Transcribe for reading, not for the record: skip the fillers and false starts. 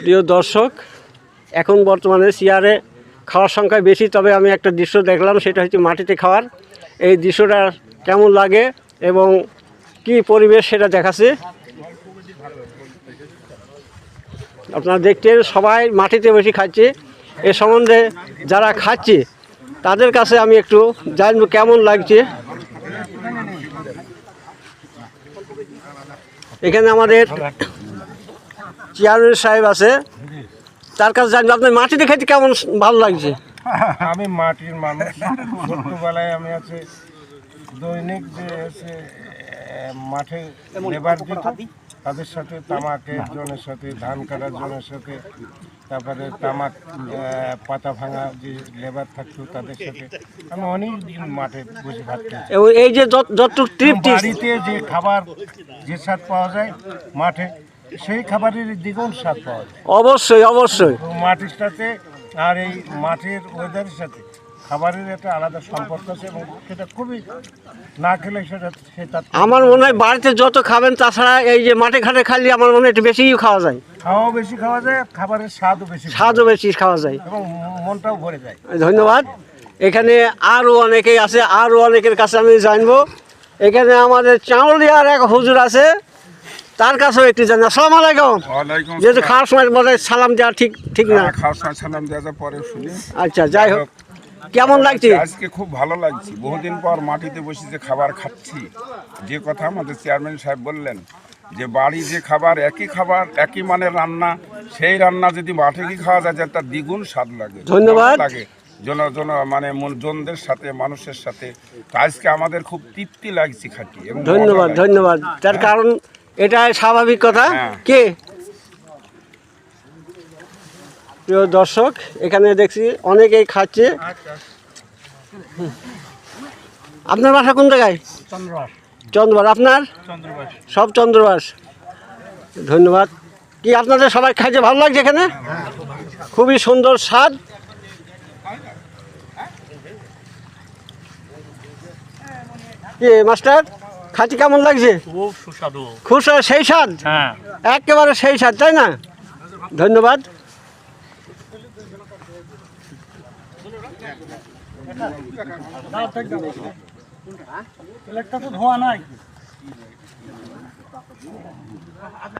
প্রিয় দর্শক, এখন বর্তমানে চেয়ারে খাওয়ার সংখ্যা বেশি, তবে আমি একটা দৃশ্য দেখলাম, সেটা হচ্ছে মাটিতে খাওয়ার। এই দৃশ্যটা কেমন লাগে এবং কি পরিবেশ সেটা দেখাচ্ছে। আপনারা দেখছেন সবাই মাটিতে বসে খাচ্ছে। এ সম্বন্ধে যারা খাচ্ছে তাদের কাছে আমি একটু জানবো কেমন লাগছে। এখানে আমাদের চেয়ারম্যান সাহেব আছে, তার কাছে জানবো আপনার মাটিতে খেতে কেমন ভালো লাগছে। আমি মাটির মানুষ, ছোট্টবেলায় আমি আছে দৈনিক যে আছে মাঠে লেবার দিত, তাদের সাথে তামাকের জনের সাথে, ধান কাটার জনের সাথে, তারপরে তামাক পাতা ভাঙা যে লেবার থাকতো তাদের সাথে আমি অনেক দিন মাঠে বসে ভাত খেয়েছি। এবং এই যে যতটুকু তৃপ্তি, বাড়িতে যে খাবার যে স্বাদ পাওয়া যায় মাঠে, সেই খাবারের দ্বিগুণ স্বাদ পাওয়া যায় অবশ্যই অবশ্যই মাটির সাথে। আর এই মাঠের ওয়েদারের সাথে খাবারের একটা আলাদা সম্পর্ক আছে এবং সেটা খুবই না খেলে সেটা আমার মনে হয় বাড়িতে যত খাবেন, তাছাড়া এই যে মাঠে ঘাটে খালি আমার মনে হয় একটু বেশিই খাওয়া যায়, খাওয়াও বেশি খাওয়া যায়, খাবারের স্বাদও বেশি খাওয়া যায় এবং মনটাও ভরে যায়। ধন্যবাদ। এখানে আরও অনেকেই আছে, আরও অনেকের কাছে আমি জানবো। এখানে আমাদের চাউলিয়ার এক হুজুর আছে, তার কাছেও একটু জানি। আসসালামু আলাইকুম। যেহেতু খাওয়ার সময় বলে সালাম দেওয়া ঠিক না, খাওয়ার সময় সালাম দেওয়া পরে শুনি। আচ্ছা, যাই হোক, কেমন লাগছে? আজকে খুব ভালো লাগছে, বহুদিন পর মাটিতে বসে যে খাবার খাচ্ছি। যে কথা আমাদের চেয়ারম্যান সাহেব বললেন যে বাড়ি যে খাবার একই মানের রান্না, সেই রান্না যদি মাঠে গিয়ে খাওয়া যায় তার দ্বিগুণ স্বাদ লাগে, ধন্যবাদ লাগে মানে জনদের সাথে, মানুষের সাথে। তো আজকে আমাদের খুব তৃপ্তি লাগছে খাটি। ধন্যবাদ। তার কারণ এটাই স্বাভাবিক কথা। কে প্রিয় দর্শক, এখানে দেখছি অনেকেই খাচ্ছে। আপনার বাসা কোন জায়গায়? চন্দ্রবাস। আপনার? সব চন্দ্রবাস। ধন্যবাদ। কি আপনাদের সবাই খাইতে ভালো লাগছে? এখানে খুবই সুন্দর স্বাদ। কি মাস্টার, খাইতে কেমন লাগছে? খুব সুস্বাদু। খুব সেই স্বাদ, একেবারে সেই স্বাদ, তাই না? ধন্যবাদ। ধোয়া নাই।